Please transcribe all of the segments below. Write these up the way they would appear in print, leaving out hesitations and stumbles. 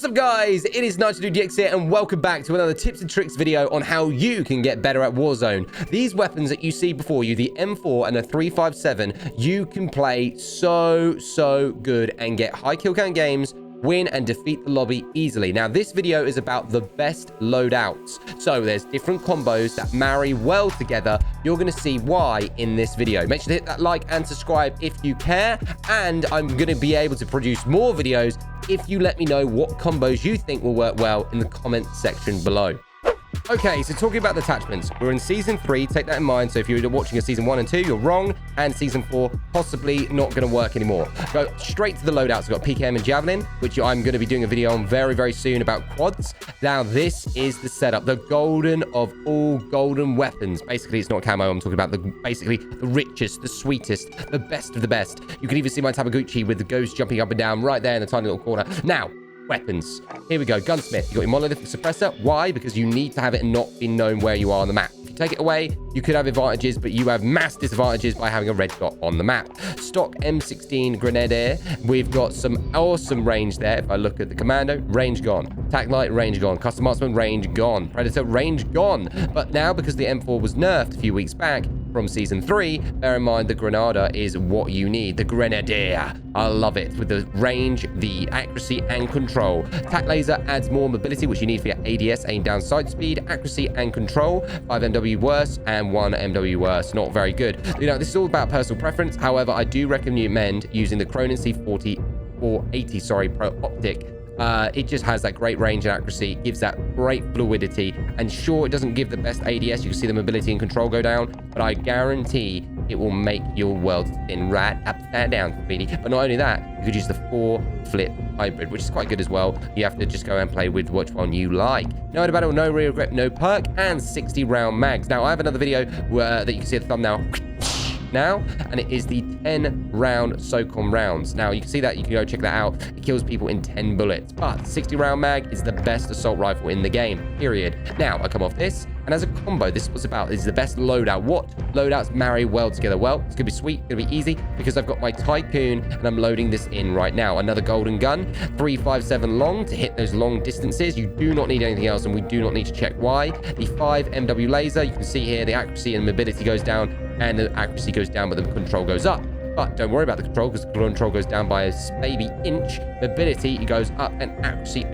What's up, guys? It is Nice2DX here, and welcome back to another tips and tricks video on how you can get better at Warzone. These weapons that you see before you, the M4 and the 357, you can play so good and get high kill count games, win and defeat the lobby easily. Now, this video is about the best loadouts. So there's different combos that marry well together. You're going to see why in this video. Make sure to hit that like and subscribe if you care. And I'm going to be able to produce more videos if you let me know what combos you think will work well in the comment section below. Okay, so talking about the attachments, we're in Season 3, take that in mind. So if you're watching a Season 1 and 2, you're wrong. And Season 4, possibly not going to work anymore. Go straight to the loadouts. We've got PKM and Javelin, which I'm going to be doing a video on very soon about quads. Now, this is the setup, the golden of all golden weapons. Basically, it's not camo. I'm talking about basically the richest, the sweetest, the best of the best. You can even see my Tamaguchi with the ghost jumping up and down right there in the tiny little corner. Now, weapons. Here we go. Gunsmith. You got your monolithic suppressor. Why? Because you need to have it and not be known where you are on the map. If you take it away, you could have advantages, but you have mass disadvantages by having a red dot on the map. Stock M16 Grenadier. We've got some awesome range there. If I look at the commando, range gone. Tac light, range gone. Custom marksman, range gone. Predator, range gone. But now, because the M4 was nerfed a few weeks back from Season 3, bear in mind the Granada is what you need. The Grenadier. I love it. With the range, the accuracy, and control. Tac laser adds more mobility, which you need for your ADS, aim down sight speed, accuracy, and control. 5 MW worse, and 1 MW worse. Not very good. You know, this is all about personal preference. However, I do recommend using the Cronin C40 Pro Optic. It just has that great range and accuracy, gives that great fluidity, and sure, it doesn't give the best ADS. You can see the mobility and control go down, but I guarantee it will make your world spin right upside down completely. But not only that, you could use the 4-flip hybrid, which is quite good as well. You have to just go and play with which one you like. No other battle, no real grip, no perk, and 60-round mags. Now, I have another video that you can see the thumbnail now, and it is the 10-round SOCOM rounds. Now, you can see that. You can go check that out. It kills people in 10 bullets, but 60-round mag is the best assault rifle in the game, period. Now, I come off this, and as a combo, this was about is the best loadout. What loadouts marry well together? Well, it's gonna be sweet, gonna be easy, because I've got my Tycoon, and I'm loading this in right now. Another golden gun, 357 long to hit those long distances. You do not need anything else, and we do not need to check why. The 5 MW laser, you can see here the accuracy and mobility goes down, and the accuracy goes down, but the control goes up. But don't worry about the control, because the control goes down by a baby inch. Mobility, it goes up, and accuracy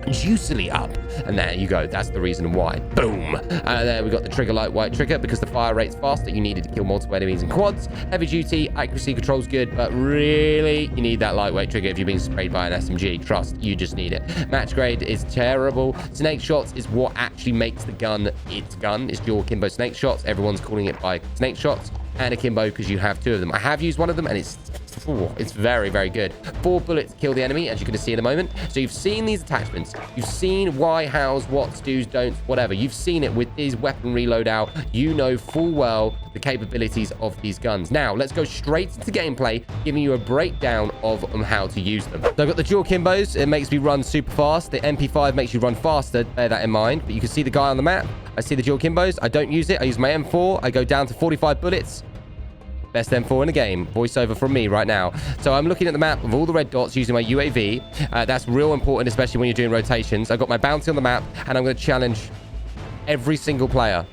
juicily up. And there you go. That's the reason why. Boom. There we got the trigger lightweight trigger, because the fire rate's faster. You needed to kill multiple enemies in quads. Heavy duty, accuracy control's good, but really, you need that lightweight trigger if you're being sprayed by an SMG. Trust, you just need it. Match grade is terrible. Snake shots is what actually makes the gun its gun. It's dual Akimbo snake shots. Everyone's calling it by snake shots and Akimbo because you have 2 of them. I have used one of them, and it's very good. 4 bullets kill the enemy, as you're going to see in a moment. So you've seen these attachments. You've seen why, hows, whats, do's, don'ts, whatever. You've seen it with these weapon reload out. You know full well the capabilities of these guns. Now, let's go straight into gameplay, giving you a breakdown of how to use them. So I've got the dual Kimbos. It makes me run super fast. The MP5 makes you run faster. Bear that in mind. But you can see the guy on the map. I see the dual Kimbos. I don't use it. I use my M4. I go down to 45 bullets. Best M4 in the game. Voiceover from me right now. So I'm looking at the map of all the red dots using my UAV. That's real important, especially when you're doing rotations. I've got my bounty on the map, and I'm going to challenge every single player,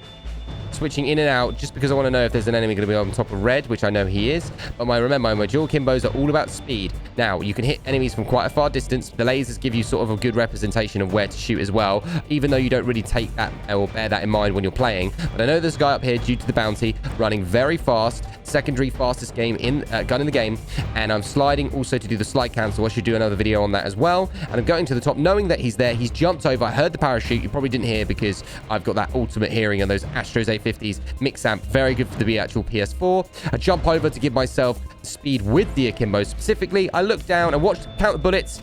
switching in and out, just because I want to know if there's an enemy going to be on top of red, which I know he is. But remember, my dual Kimbos are all about speed. Now, you can hit enemies from quite a far distance. The lasers give you sort of a good representation of where to shoot as well, even though you don't really take that or bear that in mind when you're playing. But I know there's a guy up here due to the bounty running very fast, secondary fastest gun in the game, and I'm sliding also to do the slide cancel. I should do another video on that as well. And I'm going to the top knowing that he's there. He's jumped over. I heard the parachute. You probably didn't hear because I've got that ultimate hearing on those Astros A50s mix amp. Very good for the actual PS4. I jump over to give myself speed with the Akimbo specifically. I look down and watch count the bullets.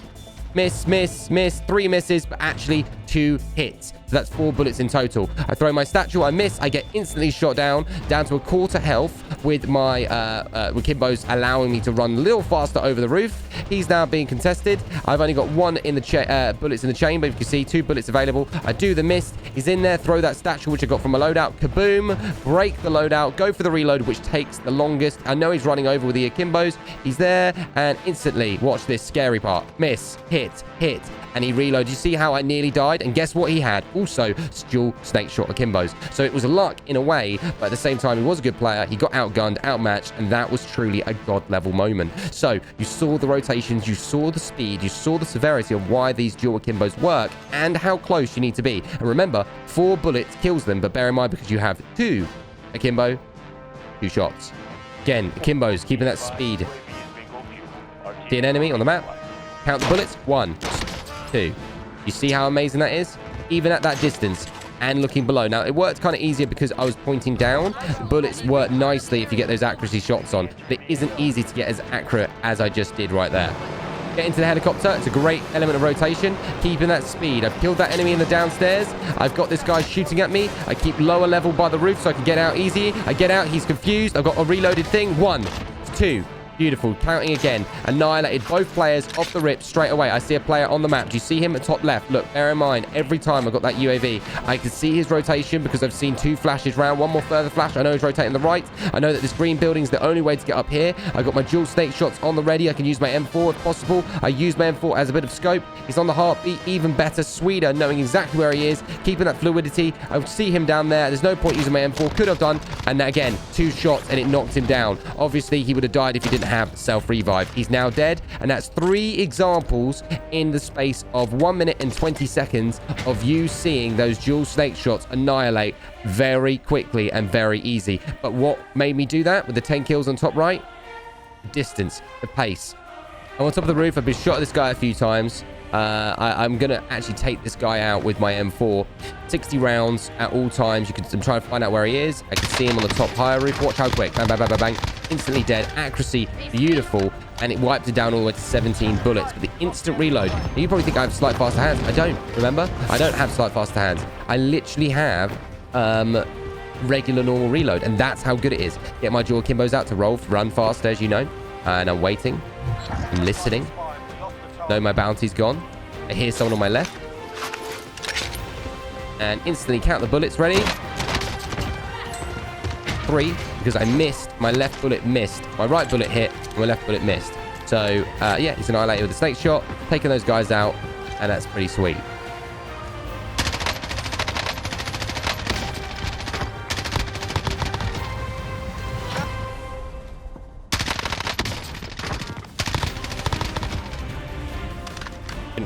Miss, 3 misses, but actually 2 hits. So that's 4 bullets in total. I throw my statue, I miss, I get instantly shot down to a quarter health with my with Kimbo's allowing me to run a little faster over the roof. He's now being contested. I've only got 1 in the bullets in the chamber. You can see 2 bullets available. I do the mist. He's in there. Throw that statue, which I got from a loadout. Kaboom. Break the loadout. Go for the reload, which takes the longest. I know he's running over with the Akimbos. He's there, and instantly, watch this scary part. Miss. Hit. Hit. And he reloaded. You see how I nearly died? And guess what he had? Also, dual snake shot Akimbos. So it was luck in a way, but at the same time, he was a good player. He got outgunned, outmatched, and that was truly a god level moment. So you saw the rotations, you saw the speed, you saw the severity of why these dual Akimbos work and how close you need to be. And remember, 4 bullets kills them, but bear in mind because you have 2 Akimbo, 2 shots. Again, Akimbos keeping that speed. See an enemy on the map? Count the bullets. 1, 2. You see how amazing that is? Even at that distance and looking below. Now, it worked kind of easier because I was pointing down. The bullets work nicely if you get those accuracy shots on. But it isn't easy to get as accurate as I just did right there. Get into the helicopter. It's a great element of rotation. Keeping that speed. I've killed that enemy in the downstairs. I've got this guy shooting at me. I keep lower level by the roof so I can get out easy. I get out. He's confused. I've got a reloaded thing. 1, 2. Beautiful. Counting again. Annihilated both players off the rip straight away. I see a player on the map. Do you see him at top left? Look, bear in mind, every time I got that UAV, I can see his rotation because I've seen 2 flashes round. 1 more further flash. I know he's rotating the right. I know that this green building is the only way to get up here. I got my dual snake shots on the ready. I can use my M4 if possible. I use my M4 as a bit of scope. He's on the heartbeat. Even better. Sweeter, knowing exactly where he is. Keeping that fluidity. I see him down there. There's no point using my M4. Could have done. And again, 2 shots and it knocked him down. Obviously, he would have died if he didn't have self-revive. He's now dead, and that's 3 examples in the space of 1 minute and 20 seconds of you seeing those dual snake shots annihilate very quickly and very easy. But what made me do that with the 10 kills on top right? The distance, the pace. I'm on top of the roof. I've been shot at this guy a few times. I'm going to actually take this guy out with my M4. 60 rounds at all times. I'm trying to find out where he is. I can see him on the top higher roof. Watch how quick. Bang, bang, bang, bang, bang. Instantly dead. Accuracy, beautiful. And it wiped it down all the way to 17 bullets. But the instant reload. You probably think I have slight faster hands. I don't. Remember? I don't have slight faster hands. I literally have regular normal reload. And that's how good it is. Get my dual Akimbos out to run faster, as you know. And I'm waiting. I'm listening. No, my bounty's gone. I hear someone on my left. And instantly count the bullets. Ready? 3, because I missed. My left bullet missed. My right bullet hit. My left bullet missed. So, yeah, he's annihilated with a snake shot. Taking those guys out. And that's pretty sweet.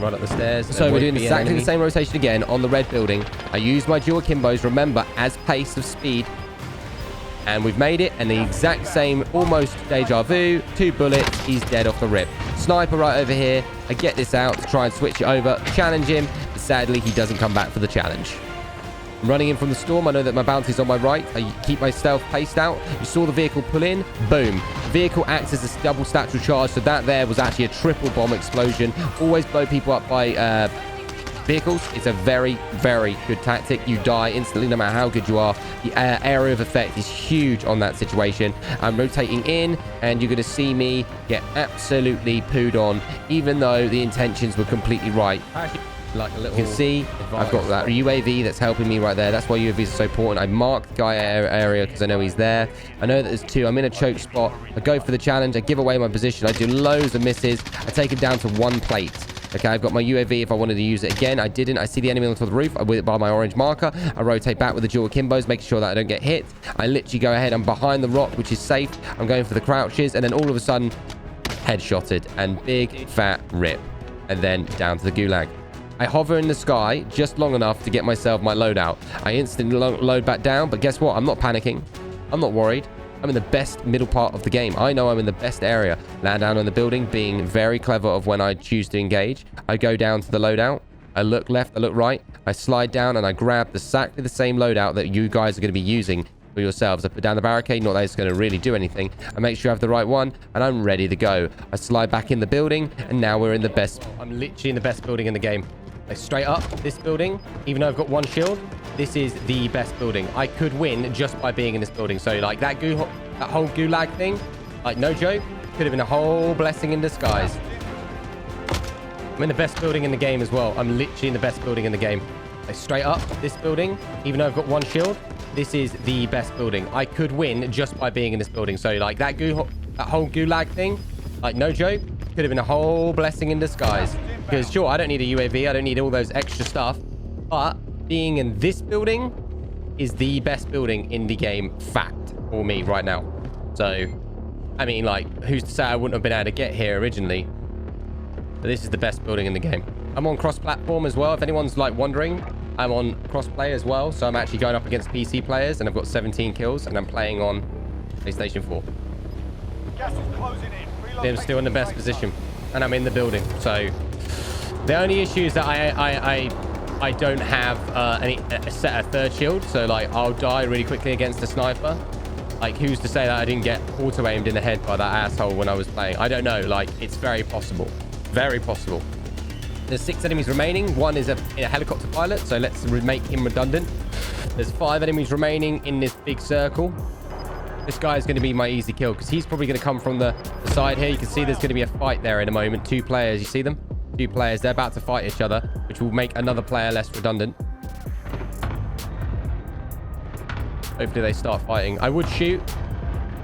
Right up the stairs. So we're doing exactly the same rotation again on the red building. I use my dual Akimbos, remember, as pace of speed. And we've made it. And the exact same, almost deja vu. 2 bullets. He's dead off the rip. Sniper right over here. I get this out to try and switch it over. Challenge him. But sadly, he doesn't come back for the challenge. I'm running in from the storm. I know that my bounty's on my right. I keep my stealth paced out. You saw the vehicle pull in. Boom. Vehicle acts as a double statue charge. So that there was actually a triple bomb explosion. Always blow people up by vehicles. It's a very, very good tactic. You die instantly no matter how good you are. The area of effect is huge on that situation. I'm rotating in and you're going to see me get absolutely pooed on, even though the intentions were completely right. Like a little, you can see I've got that UAV that's helping me right there. That's why UAVs are so important. I marked the guy area because I know he's there. I know that there's 2. I'm in a choke spot. I go for the challenge. I give away my position. I do loads of misses. I take it down to 1 plate. Okay, I've got my UAV if I wanted to use it again. I didn't. I see the enemy on top of the roof. I with it by my orange marker. I rotate back with the dual Akimbos, making sure that I don't get hit. I literally go ahead. I'm behind the rock, which is safe. I'm going for the crouches. And then all of a sudden, headshotted and big fat rip. And then down to the Gulag. I hover in the sky just long enough to get myself my loadout. I instantly load back down, but guess what? I'm not panicking. I'm not worried. I'm in the best middle part of the game. I know I'm in the best area. Land down on the building, being very clever of when I choose to engage. I go down to the loadout. I look left, I look right. I slide down and I grab exactly the same loadout that you guys are going to be using for yourselves. I put down the barricade, not that it's going to really do anything. I make sure I have the right one and I'm ready to go. I slide back in the building and now we're in the best. I'm literally in the best building in the game. Like, straight up, this building, even though I've got one shield, this is the best building. I could win just by being in this building. So, like, that whole Gulag thing, like, no joke, could have been a whole blessing in disguise. I'm in the best building in the game as well. I'm literally in the best building in the game. Like, straight up, this building, even though I've got one shield, this is the best building. I could win just by being in this building. So, like, that whole Gulag thing, like, no joke, could have been a whole blessing in disguise. Because, sure, I don't need a UAV. I don't need all those extra stuff. But being in this building is the best building in the game, fact, for me right now. So, I mean, like, who's to say I wouldn't have been able to get here originally? But this is the best building in the game. I'm on cross-platform as well. If anyone's, like, wondering, I'm on cross-play as well. So I'm actually going up against PC players, and I've got 17 kills, and I'm playing on PlayStation 4. Gas is closing in. I'm still in the best position, and I'm in the building. So the only issue is that I don't have a third shield. So, like, I'll die really quickly against a sniper. Like, who's to say that I didn't get auto-aimed in the head by that asshole when I was playing? I don't know. Like, it's very possible. Very possible. There's 6 enemies remaining. One is a helicopter pilot, so let's make him redundant. There's 5 enemies remaining in this big circle. This guy is going to be my easy kill because he's probably going to come from the side here. You can see there's going to be a fight there in a moment. 2 players. You see them? 2 players. They're about to fight each other, which will make another player less redundant. Hopefully they start fighting. I would shoot,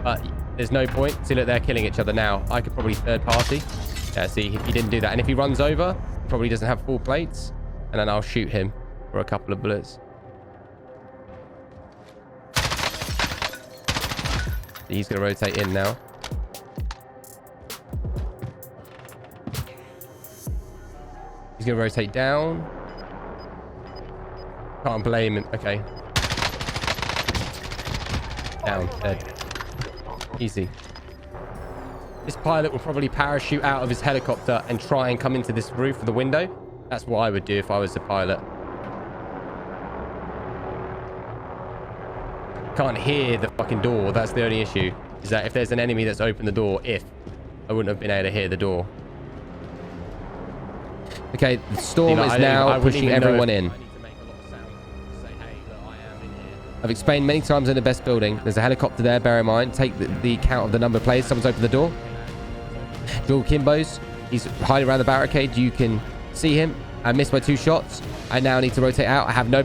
but there's no point. See, look, they're killing each other now. I could probably third party. Yeah, see, he didn't do that. And if he runs over, he probably doesn't have full plates. And then I'll shoot him for a couple of bullets. He's going to rotate in now. He's going to rotate down. Can't blame him. Okay. Down. Dead. Easy. This pilot will probably parachute out of his helicopter and try and come into this roof of the window. That's what I would do if I was the pilot. Can't hear the fucking door. That's the only issue. Is that if there's an enemy that's opened the door, I wouldn't have been able to hear the door. Okay, the storm is now pushing everyone in. I've explained many times in the best building. There's a helicopter there, bear in mind. Take the count of the number of players. Someone's opened the door. Dual Kimbos. He's hiding around the barricade. You can see him. I missed my 2 shots. I now need to rotate out. I have no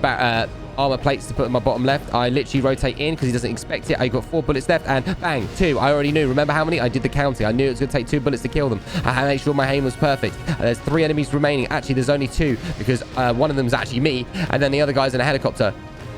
armor plates to put in my bottom left. I literally rotate in because he doesn't expect it. I got 4 bullets left and bang, 2. I already knew. Remember how many? I did the counting. I knew it was going to take 2 bullets to kill them. I had to make sure my aim was perfect. There's 3 enemies remaining. Actually, there's only 2 because one of them is actually me and then the other guy's in a helicopter.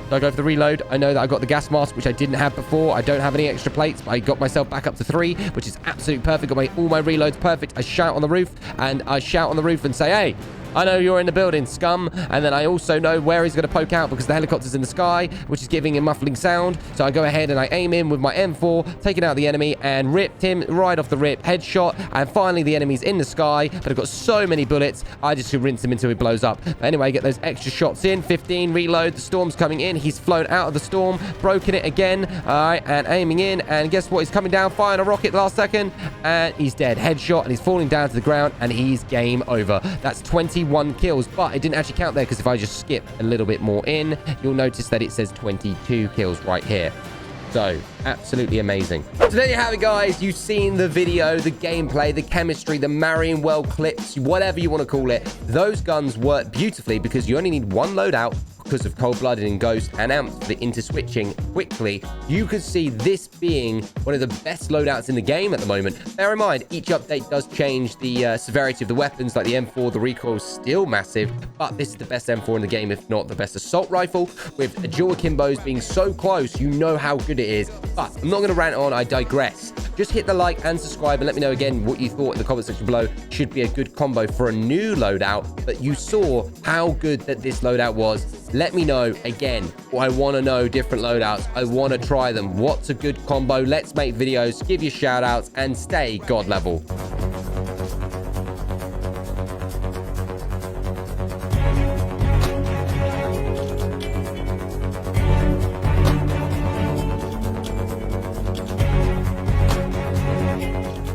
So I go for the reload. I know that I got the gas mask, which I didn't have before. I don't have any extra plates, but I got myself back up to 3, which is absolutely perfect. Got all my reloads perfect. I shout on the roof, and say, hey, I know you're in the building, scum. And then I also know where he's going to poke out because the helicopter's in the sky, which is giving him muffling sound. So I go ahead and I aim in with my M4, taking out the enemy and ripped him right off the rip. Headshot. And finally, the enemy's in the sky, but I've got so many bullets, I just should rinse him until he blows up. But anyway, get those extra shots in. 15, reload. The storm's coming in. He's flown out of the storm, broken it again. All right, and aiming in. And guess what? He's coming down, firing a rocket last second, and he's dead. Headshot, and he's falling down to the ground, and he's game over. That's 21 kills, but it didn't actually count there because if I just skip a little bit more in, you'll notice that it says 22 kills right here. So, absolutely amazing. So there you have it, guys. You've seen the video, the gameplay, the chemistry, the marrying well clips, whatever you want to call it. Those guns work beautifully because you only need one loadout because of Cold-Blooded and Ghost and Amp for the inter-switching quickly. You could see this being one of the best loadouts in the game at the moment. Bear in mind, each update does change the severity of the weapons, like the M4, the recoil is still massive, but this is the best M4 in the game, if not the best assault rifle. With a dual Akimbos being so close, you know how good it is. But I'm not going to rant on, I digress. Just hit the like and subscribe and let me know again what you thought in the comment section below. Should be a good combo for a new loadout, but you saw how good that this loadout was. Let me know again. I want to know different loadouts. I want to try them. What's a good combo? Let's make videos, give you shout outs, and stay God level.